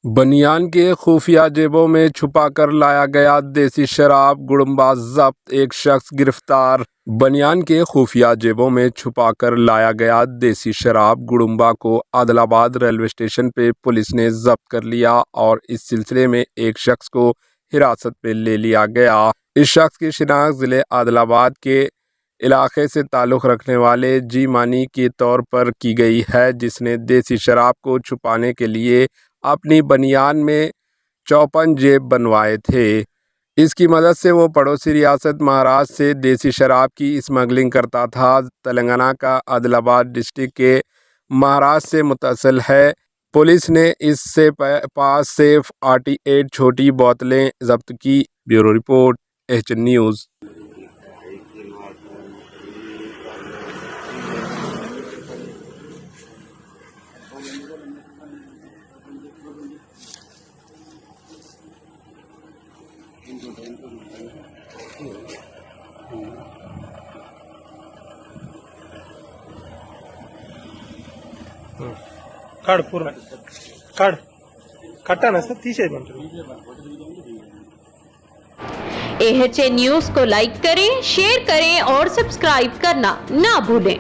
बनियान के खुफिया जेबों में छुपा कर लाया गया देसी शराब, गुड़म्बा जब्त, एक शख्स गिरफ्तार। बनियान के खुफिया जेबों में छुपा कर लाया गया देसी शराब गुड़म्बा को आदिलाबाद रेलवे स्टेशन पे पुलिस ने जब्त कर लिया और इस सिलसिले में एक शख्स को हिरासत में ले लिया गया। इस शख्स की शिनाख्त जिले आदिलाबाद के इलाके से ताल्लुक़ रखने वाले जी मानी के तौर पर की गई है, जिसने देसी शराब को छुपाने के लिए अपनी बनियान में 54 जेब बनवाए थे। इसकी मदद से वो पड़ोसी रियासत महाराष्ट्र से देसी शराब की स्मगलिंग करता था। तेलंगाना का आदिलाबाद डिस्ट्रिक्ट के महाराष्ट्र से मुतसिल है। पुलिस ने इससे पास से 48 छोटी बोतलें जब्त की। Bureau report, HN news. కాడు పూర్ణ కాడు కట్టానా సార్ తీసేయమంటారు। एचएन न्यूज़ को लाइक करें, शेयर करें और सब्सक्राइब करना ना भूलें।